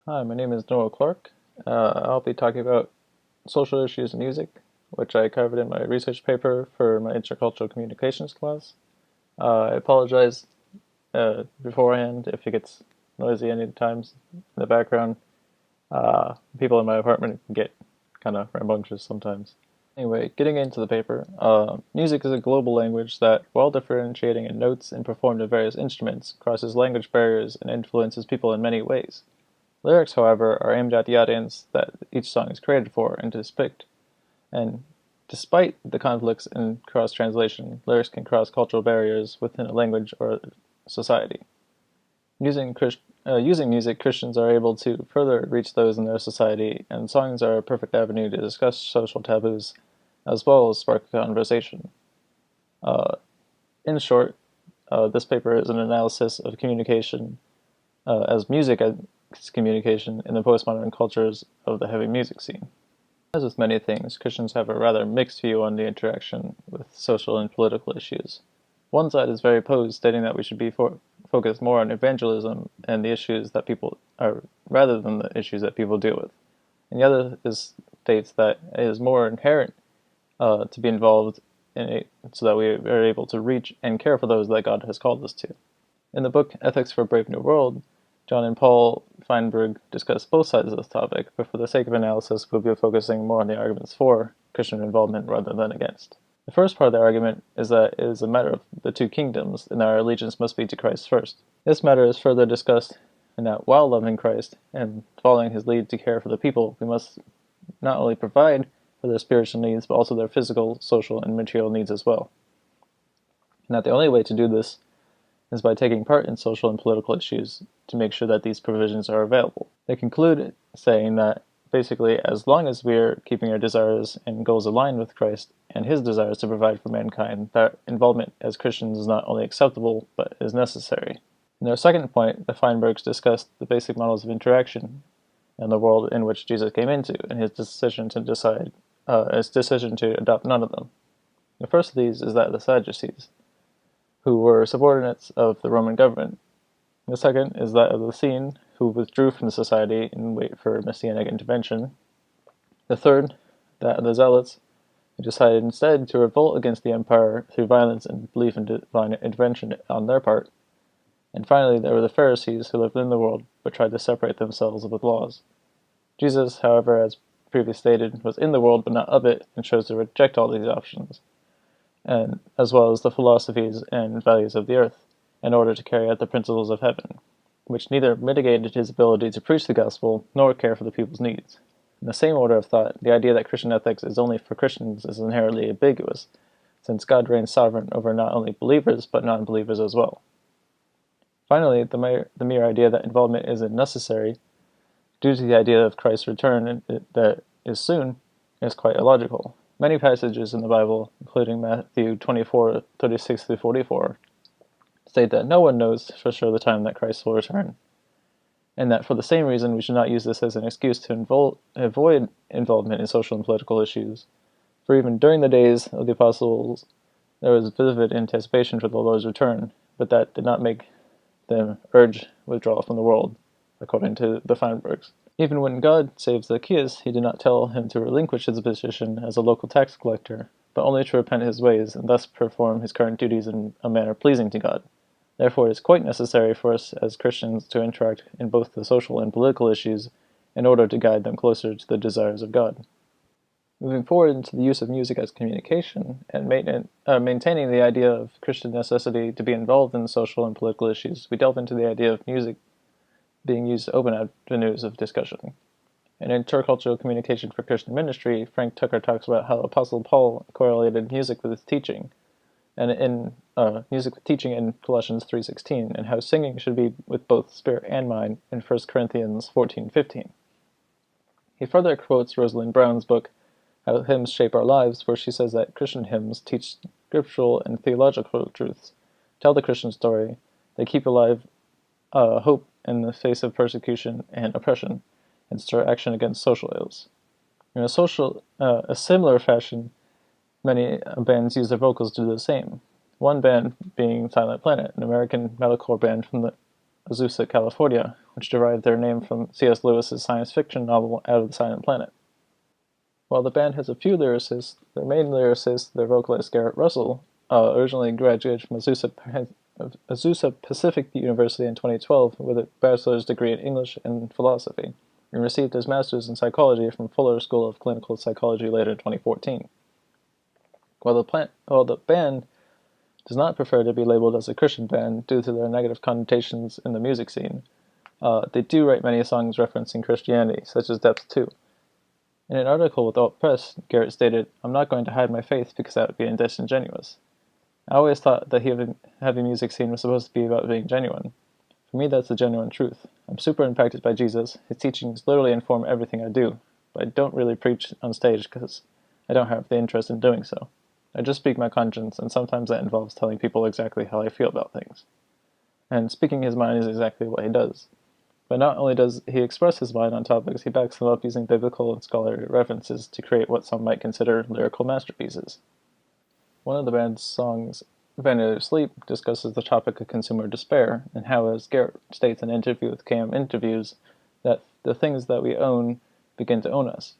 Hi, my name is Noah Clark. I'll be talking about social issues in music, which I covered in my research paper for my Intercultural Communications class. I apologize beforehand if it gets noisy any times in the background. People in my apartment can get kind of rambunctious sometimes. Anyway, getting into the paper, music is a global language that, while differentiating in notes and performed in various instruments, crosses language barriers and influences people in many ways. Lyrics, however, are aimed at the audience that each song is created for and to depict, and despite the conflicts in cross-translation, lyrics can cross cultural barriers within a language or society. Using music, Christians are able to further reach those in their society, and songs are a perfect avenue to discuss social taboos, as well as spark conversation. Uh, in short, this paper is an analysis of communication as music as communication in the postmodern cultures of the heavy music scene. As with many things, Christians have a rather mixed view on the interaction with social and political issues. One side is very opposed, stating that we should be focused more on evangelism and the issues that people are, rather than the issues that people deal with. And the other states that it is more inherent to be involved in it, so that we are able to reach and care for those that God has called us to. In the book Ethics for a Brave New World, John and Paul Feinberg discuss both sides of this topic, but for the sake of analysis, we'll be focusing more on the arguments for Christian involvement rather than against. The first part of the argument is that it is a matter of the two kingdoms, and that our allegiance must be to Christ first. This matter is further discussed in that while loving Christ and following his lead to care for the people, we must not only provide for their spiritual needs, but also their physical, social, and material needs as well. And that the only way to do this is by taking part in social and political issues to make sure that these provisions are available. They conclude saying that basically, as long as we are keeping our desires and goals aligned with Christ and his desires to provide for mankind, that involvement as Christians is not only acceptable, but is necessary. In their second point, the Feinbergs discussed the basic models of interaction and the world in which Jesus came into, and his decision to adopt none of them. The first of these is that of the Sadducees, who were subordinates of the Roman government. The second is that of the Essene, who withdrew from the society in wait for messianic intervention. The third, that of the Zealots, who decided instead to revolt against the empire through violence and belief in divine intervention on their part. And finally, there were the Pharisees, who lived in the world but tried to separate themselves with laws. Jesus, however, as previously stated, was in the world but not of it, and chose to reject all these options, and as well as the philosophies and values of the earth, in order to carry out the principles of heaven, which neither mitigated his ability to preach the gospel nor care for the people's needs. In the same order of thought, the idea that Christian ethics is only for Christians is inherently ambiguous, since God reigns sovereign over not only believers but non-believers as well. Finally, the mere idea that involvement isn't necessary, due to the idea of Christ's return that is soon, is quite illogical. Many passages in the Bible, including Matthew 24:36-44, state that no one knows for sure the time that Christ will return, and that for the same reason we should not use this as an excuse to avoid involvement in social and political issues. For even during the days of the apostles, there was vivid anticipation for the Lord's return, but that did not make them urge withdrawal from the world, according to the Feinbergs. Even when God saved Zacchaeus, he did not tell him to relinquish his position as a local tax collector, but only to repent his ways and thus perform his current duties in a manner pleasing to God. Therefore, it is quite necessary for us as Christians to interact in both the social and political issues in order to guide them closer to the desires of God. Moving forward into the use of music as communication and maintaining the idea of Christian necessity to be involved in social and political issues, we delve into the idea of music being used to open avenues of discussion. In Intercultural Communication for Christian Ministry, Frank Tucker talks about how Apostle Paul correlated music with his teaching, and in music with teaching in Colossians 3:16, and how singing should be with both spirit and mind in 1 Corinthians 14:15. He further quotes Rosalind Brown's book, How Hymns Shape Our Lives, where she says that Christian hymns teach scriptural and theological truths, tell the Christian story, they keep alive hope in the face of persecution and oppression, and stir action against social ills. In a similar fashion, many bands use their vocals to do the same. One band being Silent Planet, an American metalcore band from the Azusa, California, which derived their name from C.S. Lewis's science fiction novel Out of the Silent Planet. While the band has a few lyricists, their main lyricist, their vocalist Garrett Russell, originally graduated from Azusa Pacific University in 2012 with a bachelor's degree in English and philosophy, and received his master's in psychology from Fuller School of Clinical Psychology later in 2014. While the band does not prefer to be labeled as a Christian band due to their negative connotations in the music scene, they do write many songs referencing Christianity, such as Depth 2. In an article with Alt Press, Garrett stated, "I'm not going to hide my faith because that would be disingenuous. I always thought that the heavy music scene was supposed to be about being genuine. For me, that's the genuine truth. I'm super impacted by Jesus. His teachings literally inform everything I do, but I don't really preach on stage because I don't have the interest in doing so. I just speak my conscience, and sometimes that involves telling people exactly how I feel about things. And speaking his mind is exactly what he does. But not only does he express his mind on topics, he backs them up using biblical and scholarly references to create what some might consider lyrical masterpieces." One of the band's songs, Vanity Sleep, discusses the topic of consumer despair, and how, as Garrett states in an interview with COM293, that the things that we own begin to own us.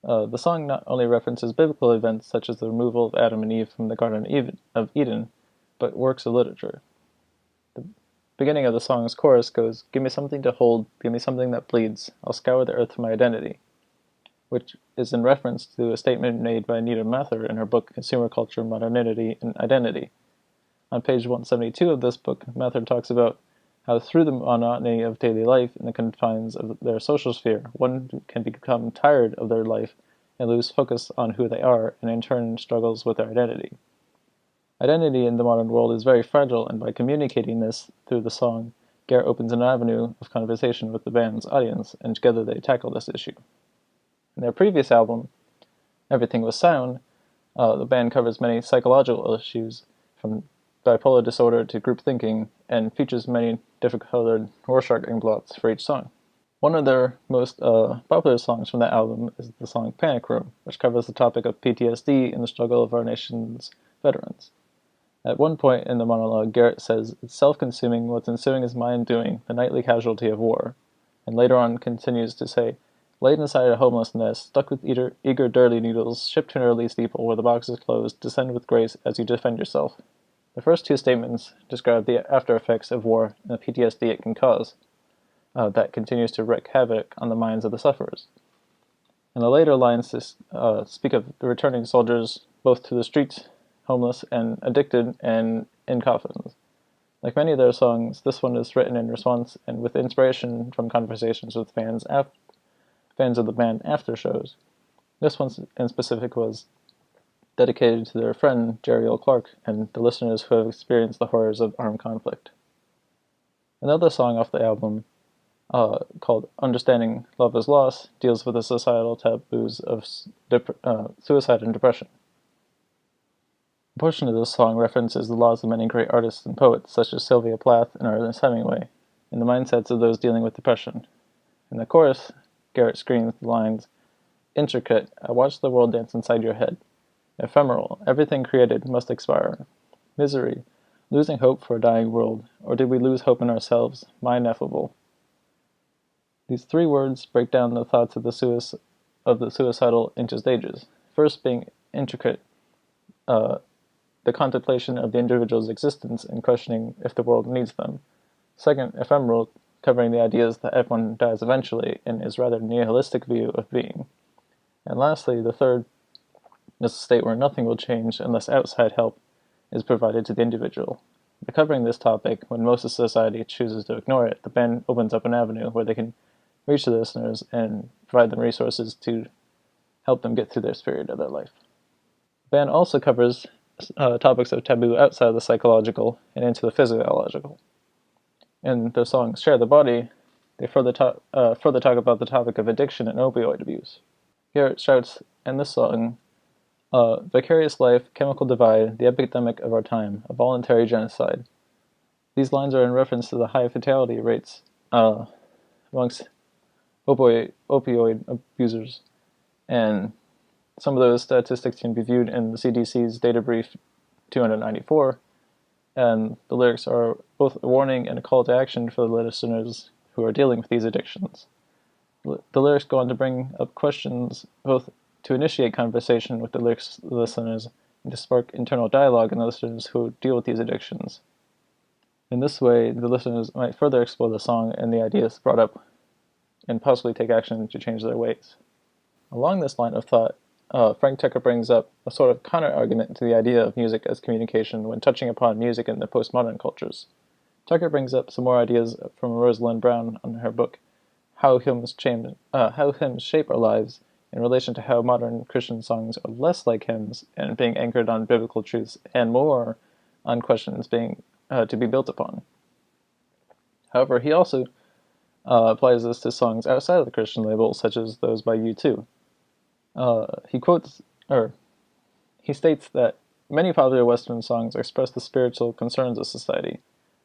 The song not only references biblical events such as the removal of Adam and Eve from the Garden of Eden, but works of literature. The beginning of the song's chorus goes, "Give me something to hold, give me something that bleeds, I'll scour the earth for my identity," which is in reference to a statement made by Nita Mathur in her book Consumer Culture, Modernity, and Identity. On page 172 of this book, Mathur talks about how through the monotony of daily life in the confines of their social sphere, one can become tired of their life and lose focus on who they are, and in turn struggles with their identity. Identity in the modern world is very fragile, and by communicating this through the song, Garrett opens an avenue of conversation with the band's audience, and together they tackle this issue. In their previous album, Everything Was Sound, the band covers many psychological issues, from bipolar disorder to group thinking, and features many different-colored Rorschach plots for each song. One of their most popular songs from that album is the song Panic Room, which covers the topic of PTSD and the struggle of our nation's veterans. At one point in the monologue, Garrett says, "It's self-consuming, what's ensuing is mind doing, the nightly casualty of war," and later on continues to say, "Laid inside a homeless nest, stuck with eager dirty needles, shipped to an early steeple where the box is closed, descend with grace as you defend yourself." The first two statements describe the after effects of war and the PTSD it can cause, that continues to wreak havoc on the minds of the sufferers. And the later lines speak of the returning soldiers, both to the streets, homeless and addicted, and in coffins. Like many of their songs, this one is written in response and with inspiration from conversations with fans of the band after shows. This one in specific was dedicated to their friend Jerry L. Clark and the listeners who have experienced the horrors of armed conflict. Another song off the album, called Understanding Love is Lost, deals with the societal taboos of suicide and depression. A portion of this song references the laws of many great artists and poets, such as Sylvia Plath and Ernest Hemingway, and the mindsets of those dealing with depression. In the chorus, Garrett screams the lines, "Intricate, I watch the world dance inside your head. Ephemeral, everything created must expire. Misery, losing hope for a dying world, or did we lose hope in ourselves, my ineffable?" These three words break down the thoughts of the suicidal into stages. First being intricate, the contemplation of the individual's existence and questioning if the world needs them. Second, ephemeral, covering the ideas that everyone dies eventually and is rather nihilistic view of being. And lastly, the third is a state where nothing will change unless outside help is provided to the individual. By covering this topic, when most of society chooses to ignore it, the band opens up an avenue where they can reach the listeners and provide them resources to help them get through this period of their life. The band also covers topics of taboo outside of the psychological and into the physiological. In their song Share the Body, they further talk about the topic of addiction and opioid abuse. Garrett shouts in this song, "Vicarious life, chemical divide, the epidemic of our time, a voluntary genocide." These lines are in reference to the high fatality rates amongst opioid abusers, and some of those statistics can be viewed in the CDC's Data Brief 294, and the lyrics are both a warning and a call to action for the listeners who are dealing with these addictions. The lyrics go on to bring up questions both to initiate conversation with the listeners and to spark internal dialogue in the listeners who deal with these addictions. In this way, the listeners might further explore the song and the ideas brought up and possibly take action to change their ways. Along this line of thought, Frank Tucker brings up a sort of counter-argument to the idea of music as communication when touching upon music in the postmodern cultures. Tucker brings up some more ideas from Rosalind Brown on her book, How Hymns Shape Our Lives, in relation to how modern Christian songs are less like hymns and being anchored on biblical truths and more on questions being to be built upon. However, he also applies this to songs outside of the Christian label, such as those by U2. He states that many popular Western songs express the spiritual concerns of society.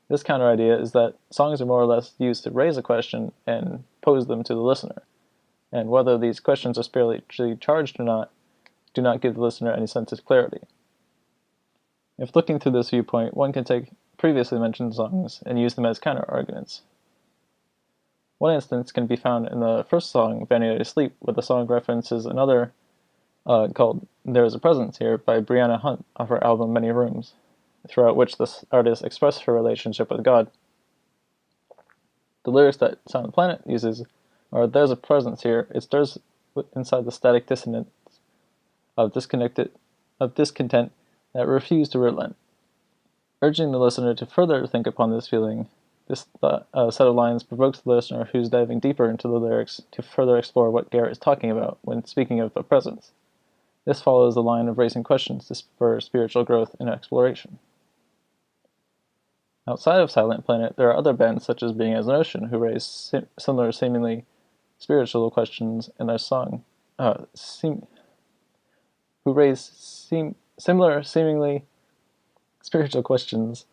This counter idea is that songs are more or less used to raise a question and pose them to the listener, and whether these questions are spiritually charged or not do not give the listener any sense of clarity. If looking through this viewpoint, one can take previously mentioned songs and use them as counter-arguments. One instance can be found in the first song, Vanity to Sleep, where the song references another called There Is a Presence Here by Brianna Hunt off her album Many Rooms, throughout which the artist expressed her relationship with God. The lyrics that Silent Planet uses are There's a presence here, it stirs inside the static dissonance of discontent that refuse to relent. Urging the listener to further think upon this feeling, this set of lines provokes the listener who's diving deeper into the lyrics to further explore what Garrett is talking about when speaking of a presence. This follows the line of raising questions to spur spiritual growth and exploration. Outside of Silent Planet, there are other bands such as Being as an Ocean who raise similar seemingly spiritual questions in their song, similar seemingly spiritual questions.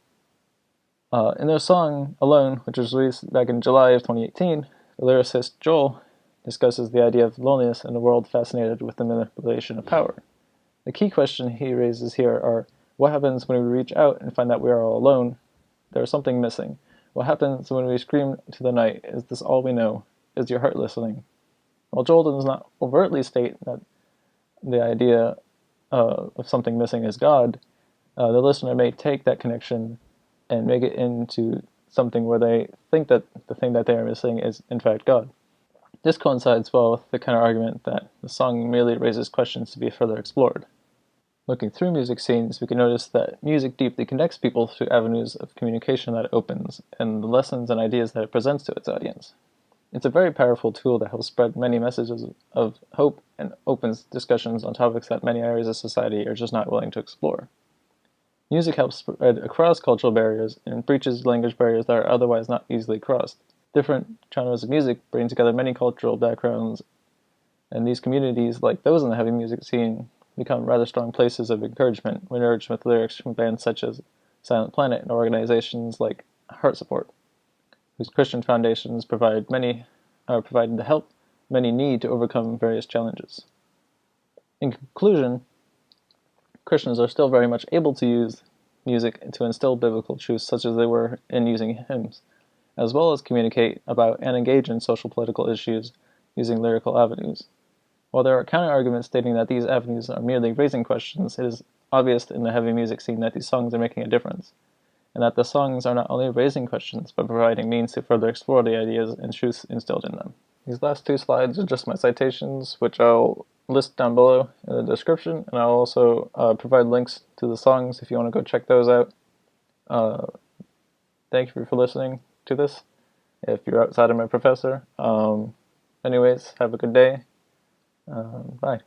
In their song Alone, which was released back in July of 2018, the lyricist Joel discusses the idea of loneliness in a world fascinated with the manipulation of power. The key question he raises here are, what happens when we reach out and find that we are all alone? There is something missing. What happens when we scream to the night? Is this all we know? Is your heart listening? While Joel does not overtly state that the idea of something missing is God, the listener may take that connection and make it into something where they think that the thing that they are missing is, in fact, God. This coincides well with the counter-argument that the song merely raises questions to be further explored. Looking through music scenes, we can notice that music deeply connects people through avenues of communication that it opens, and the lessons and ideas that it presents to its audience. It's a very powerful tool that helps spread many messages of hope and opens discussions on topics that many areas of society are just not willing to explore. Music helps spread across cultural barriers and breaches language barriers that are otherwise not easily crossed. Different genres of music bring together many cultural backgrounds, and these communities, like those in the heavy music scene, become rather strong places of encouragement when urged with lyrics from bands such as Silent Planet and organizations like Heart Support, whose Christian foundations provide the help many need to overcome various challenges. In conclusion, Christians are still very much able to use music to instill biblical truths such as they were in using hymns, as well as communicate about and engage in social political issues using lyrical avenues. While there are counter-arguments stating that these avenues are merely raising questions, it is obvious in the heavy music scene that these songs are making a difference, and that the songs are not only raising questions, but providing means to further explore the ideas and truths instilled in them. These last two slides are just my citations, which I'll list down below in the description, and I'll also provide links to the songs if you want to go check those out. Thank you for listening to this, if you're outside of my professor. Anyways, have a good day. Bye.